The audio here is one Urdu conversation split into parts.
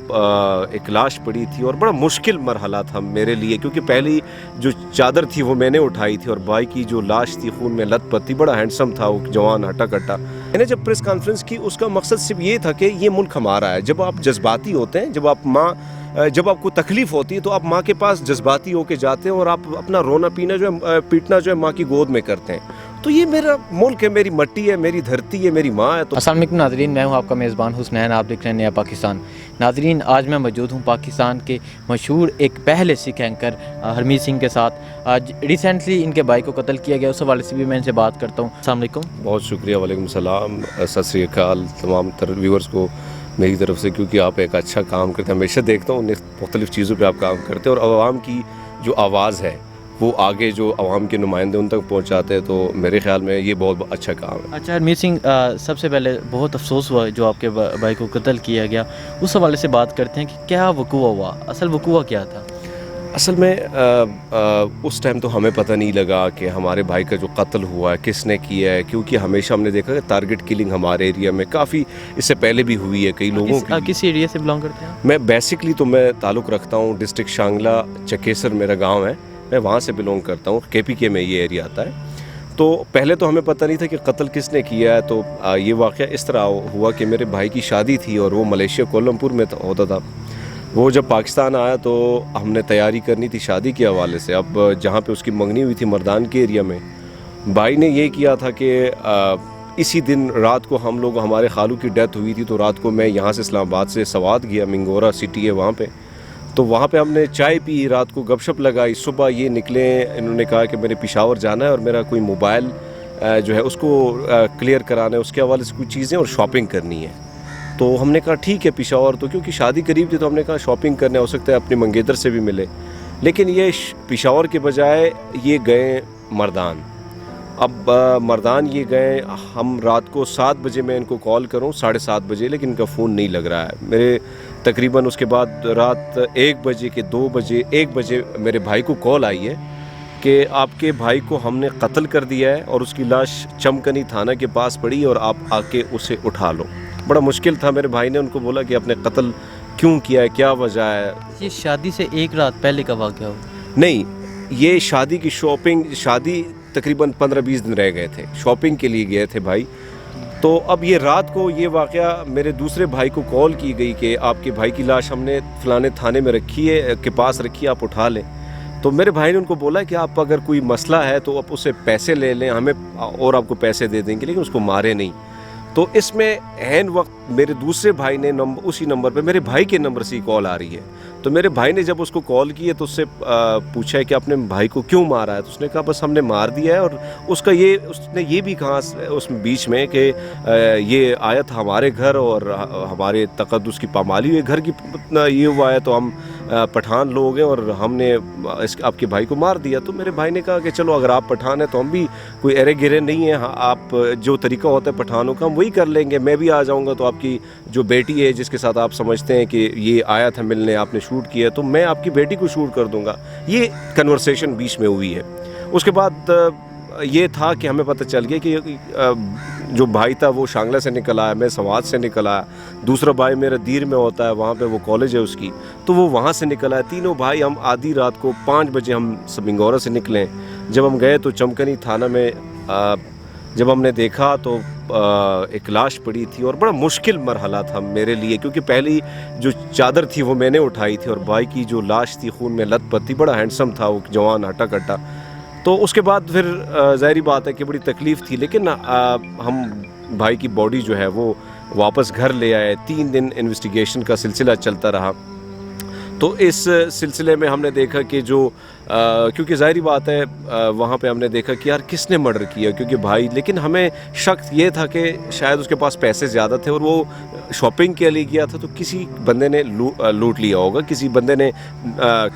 ایک لاش پڑی تھی اور بڑا مشکل مرحلہ تھا میرے لیے، کیونکہ پہلی جو چادر تھی وہ میں نے اٹھائی تھی اور بھائی کی جو لاش تھی خون میں لت پت تھی، بڑا ہینڈسم تھا وہ جوان ہٹا کٹا۔ میں نے جب پریس کانفرنس کی اس کا مقصد صرف یہ تھا کہ یہ ملک ہمارا ہے۔ جب آپ جذباتی ہوتے ہیں، جب آپ کو تکلیف ہوتی ہے تو آپ ماں کے پاس جذباتی ہو کے جاتے ہیں اور آپ اپنا رونا پینا جو ہے پیٹنا جو ہے ماں کی گود میں کرتے ہیں۔ تو یہ میرا ملک ہے، میری مٹی ہے، میری دھرتی ہے، میری ماں ہے۔ تو السلام علیکم ناظرین، میں ہوں آپ کا میزبان حسنین، آپ دیکھ رہے ہیں نیا پاکستان۔ ناظرین، آج میں موجود ہوں پاکستان کے مشہور ایک پہلے سکھ اینکر ہرمیت سنگھ کے ساتھ۔ آج ریسنٹلی ان کے بھائی کو قتل کیا گیا، اس حوالے سے بھی میں ان سے بات کرتا ہوں۔ السلام علیکم۔ بہت شکریہ، وعلیکم السلام، ست سری اکال تمام ویورز کو میری طرف سے، کیونکہ آپ ایک اچھا کام کرتے ہیں۔ ہمیشہ دیکھتا ہوں مختلف چیزوں پہ آپ کام کرتے ہیں اور عوام کی جو آواز ہے وہ آگے جو عوام کے نمائندے ان تک پہنچاتے ہیں، تو میرے خیال میں یہ بہت اچھا کام ہے۔ اچھا ہرمیت سنگھ، سب سے پہلے بہت افسوس ہوا جو آپ کے بھائی کو قتل کیا گیا، اس حوالے سے بات کرتے ہیں کہ کیا وقوع ہوا، اصل وقوع کیا تھا؟ اصل میں اس ٹائم تو ہمیں پتہ نہیں لگا کہ ہمارے بھائی کا جو قتل ہوا ہے کس نے کیا ہے، کیونکہ ہمیشہ ہم نے دیکھا کہ ٹارگٹ کلنگ ہمارے ایریا میں کافی اس سے پہلے بھی ہوئی ہے کئی لوگوں کی۔ کس ایریا سے بلانگ کرتے ہیں؟ میں بیسکلی تو میں تعلق رکھتا ہوں ڈسٹرکٹ شانگلہ چکیسر میرا گاؤں ہے، میں وہاں سے بلونگ کرتا ہوں، کے پی کے میں یہ ایریا آتا ہے۔ تو پہلے تو ہمیں پتہ نہیں تھا کہ قتل کس نے کیا ہے۔ تو یہ واقعہ اس طرح ہوا کہ میرے بھائی کی شادی تھی اور وہ ملیشیا کولمپور میں ہوتا تھا۔ وہ جب پاکستان آیا تو ہم نے تیاری کرنی تھی شادی کے حوالے سے۔ اب جہاں پہ اس کی منگنی ہوئی تھی مردان کے ایریا میں، بھائی نے یہ کیا تھا کہ اسی دن رات کو ہم لوگ، ہمارے خالو کی ڈیتھ ہوئی تھی، تو رات کو میں یہاں سے اسلام آباد سے سوات گیا، منگورا سٹی ہے وہاں پہ، تو وہاں پہ ہم نے چائے پی، رات کو گپ شپ لگائی۔ صبح یہ نکلے، انہوں نے کہا کہ میرے پشاور جانا ہے اور میرا کوئی موبائل جو ہے اس کو کلیئر کرانا ہے، اس کے حوالے سے کچھ چیزیں اور شاپنگ کرنی ہے۔ تو ہم نے کہا ٹھیک ہے پشاور، تو کیونکہ شادی قریب تھی تو ہم نے کہا شاپنگ کرنے ہو سکتا ہے اپنی منگیتر سے بھی ملے، لیکن یہ پشاور کے بجائے یہ گئے مردان۔ اب مردان یہ گئے، ہم رات کو 7 بجے میں ان کو کال کروں، 7:30 بجے، لیکن ان کا فون نہیں لگ رہا ہے میرے۔ تقریباً اس کے بعد رات 1 بجے کے 2 بجے 1 بجے میرے بھائی کو کال آئی ہے کہ آپ کے بھائی کو ہم نے قتل کر دیا ہے اور اس کی لاش چمکنی تھانہ کے پاس پڑی اور آپ آ کے اسے اٹھا لو۔ بڑا مشکل تھا، میرے بھائی نے ان کو بولا کہ آپ نے قتل کیوں کیا ہے، کیا وجہ ہے۔ یہ شادی سے ایک رات پہلے کا واقعہ ہو؟ نہیں، یہ شادی کی شادی تقریباً 15-20 دن رہ گئے تھے، شاپنگ کے لیے گئے تھے بھائی۔ تو اب یہ رات کو یہ واقعہ میرے دوسرے بھائی کو کال کی گئی کہ آپ کے بھائی کی لاش ہم نے فلانے تھانے میں رکھی ہے، کے پاس رکھی ہے، آپ اٹھا لیں۔ تو میرے بھائی نے ان کو بولا کہ آپ اگر کوئی مسئلہ ہے تو آپ اسے پیسے لے لیں ہمیں، اور آپ کو پیسے دے دیں گے، لیکن اس کو مارے نہیں۔ تو اس میں عین وقت میرے دوسرے بھائی نے اسی نمبر پہ میرے بھائی کے نمبر سے ہی کال آ رہی ہے۔ تو میرے بھائی نے جب اس کو کال کی ہے تو اس سے پوچھا ہے کہ اپنے بھائی کو کیوں مارا ہے، تو اس نے کہا بس ہم نے مار دیا ہے۔ اور اس نے یہ بھی کہا اس بیچ میں کہ یہ آیا تھا ہمارے گھر اور ہمارے تقدس کی پامالی ہوئی، گھر کی یہ ہوا ہے تو ہم پٹھان لوگ ہیں اور ہم نے آپ کے بھائی کو مار دیا۔ تو میرے بھائی نے کہا کہ چلو اگر آپ پٹھان ہیں تو ہم بھی کوئی ارے گرے نہیں ہیں، آپ جو طریقہ ہوتا ہے پٹھانوں کا ہم وہی کر لیں گے، میں بھی آ جاؤں گا، تو آپ کی جو بیٹی ہے جس کے ساتھ آپ سمجھتے ہیں کہ یہ آیا تھا ملنے، آپ نے شوٹ کیا، تو میں آپ کی بیٹی کو شوٹ کر دوں گا۔ یہ کنورسیشن بیچ میں ہوئی ہے۔ اس کے بعد یہ تھا کہ ہمیں پتہ چل گیا کہ جو بھائی تھا وہ شانگلہ سے نکل آیا، میں سوات سے نکل آیا، دوسرا بھائی میرا دیر میں ہوتا ہے، وہاں پہ وہ کالج ہے اس کی، تو وہ وہاں سے نکل آیا۔ تینوں بھائی ہم آدھی رات کو 5 بجے ہم منگورا سے نکلیں۔ جب ہم گئے تو چمکنی تھانہ میں جب ہم نے دیکھا تو ایک لاش پڑی تھی اور بڑا مشکل مرحلہ تھا میرے لیے، کیونکہ پہلی جو چادر تھی وہ میں نے اٹھائی تھی اور بھائی کی جو لاش تھی خون میں لت پت تھی، بڑا ہینڈسم تھا وہ جوان ہٹا کٹا۔ تو اس کے بعد پھر ظاہری بات ہے کہ بڑی تکلیف تھی، لیکن ہم بھائی کی باڈی جو ہے وہ واپس گھر لے آئے۔ 3 دن انویسٹیگیشن کا سلسلہ چلتا رہا۔ تو اس سلسلے میں ہم نے دیکھا کہ جو کیونکہ ظاہری بات ہے وہاں پہ ہم نے دیکھا کہ یار کس نے مرڈر کیا، کیونکہ بھائی، لیکن ہمیں شک یہ تھا کہ شاید اس کے پاس پیسے زیادہ تھے اور وہ شاپنگ کے لیے گیا تھا، تو کسی بندے نے لوٹ لیا ہوگا، کسی بندے نے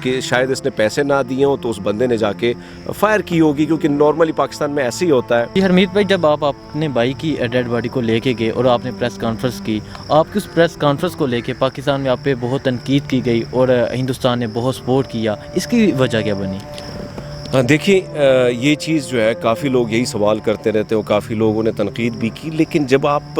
کہ شاید اس نے پیسے نہ دیے ہوں تو اس بندے نے جا کے فائر کی ہوگی، کیونکہ نارملی پاکستان میں ایسے ہی ہوتا ہے۔ جی ہرمیت بھائی، جب آپ اپنے بھائی کی ڈیڈ باڈی کو لے کے گئے اور آپ نے پریس کانفرنس کی، آپ کی اس پریس کانفرنس کو لے کے پاکستان میں آپ پہ بہت تنقید کی گئی اور ہندوستان نے بہت سپورٹ کیا، اس کی وجہ کیا بنی؟ دیکھیے یہ چیز جو ہے کافی لوگ یہی سوال کرتے رہتے ہو، کافی لوگوں نے تنقید بھی کی، لیکن جب آپ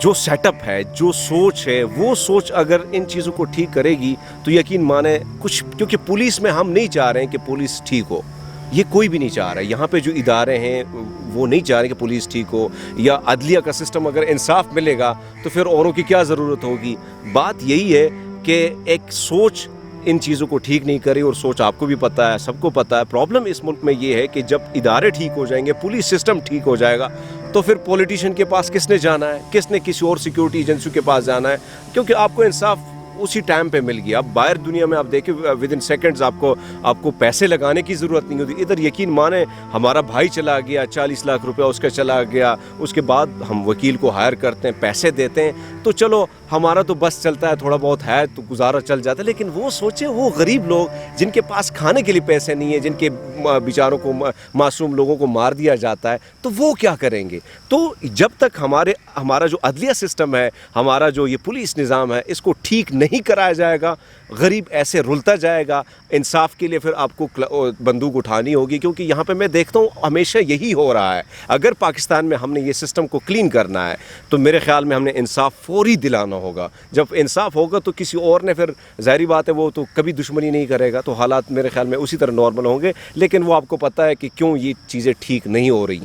جو سیٹ اپ ہے, جو سوچ ہے, وہ سوچ اگر ان چیزوں کو ٹھیک کرے گی تو یقین مانیں کچھ, کیونکہ پولیس میں ہم نہیں چاہ رہے ہیں کہ پولیس ٹھیک ہو, یہ کوئی بھی نہیں چاہ رہا ہے. یہاں پہ جو ادارے ہیں وہ نہیں چاہ رہے کہ پولیس ٹھیک ہو, یا عدلیہ کا سسٹم اگر انصاف ملے گا تو پھر اوروں کی کیا ضرورت ہوگی. بات یہی ہے کہ ایک سوچ ان چیزوں کو ٹھیک نہیں کرے, اور سوچ آپ کو بھی پتہ ہے, سب کو پتہ ہے. پرابلم اس ملک میں یہ ہے کہ جب ادارے ٹھیک ہو جائیں گے, پولیس سسٹم ٹھیک ہو جائے گا, تو پھر پولیٹیشین کے پاس کس نے جانا ہے, کس نے کسی اور سیکیورٹی ایجنسی کے پاس جانا ہے, کیونکہ آپ کو انصاف اسی ٹائم پہ مل گیا. اب باہر دنیا میں آپ دیکھیں ود ان سیکنڈز آپ کو پیسے لگانے کی ضرورت نہیں ہوتی. ادھر یقین مانیں ہمارا بھائی چلا گیا, 40 لاکھ روپیہ اس کا چلا گیا, اس کے بعد ہم وکیل کو ہائر کرتے ہیں, پیسے دیتے ہیں, تو چلو ہمارا تو بس چلتا ہے, تھوڑا بہت ہے تو گزارا چل جاتا ہے. لیکن وہ سوچیں وہ غریب لوگ جن کے پاس کھانے کے لیے پیسے نہیں ہیں, جن کے بیچاروں کو, معصوم لوگوں کو مار دیا جاتا ہے, تو وہ کیا کریں گے. تو جب تک ہمارا جو عدلیہ سسٹم ہے, ہمارا جو یہ پولیس نظام ہے, اس کو ٹھیک نہیں کرایا جائے گا, غریب ایسے رلتا جائے گا. انصاف کے لیے پھر آپ کو بندوق اٹھانی ہوگی, کیونکہ یہاں پہ میں دیکھتا ہوں ہمیشہ یہی ہو رہا ہے. اگر پاکستان میں ہم نے یہ سسٹم کو کلین کرنا ہے تو میرے خیال میں ہم نے انصاف فوری دلانا ہوگا. جب انصاف ہوگا تو کسی اور نے, پھر ظاہری بات ہے وہ تو کبھی دشمنی نہیں کرے گا, تو حالات میرے خیال میں اسی طرح نارمل ہوں گے. لیکن وہ آپ کو پتہ ہے کہ کیوں یہ چیزیں ٹھیک نہیں ہو رہی ہیں.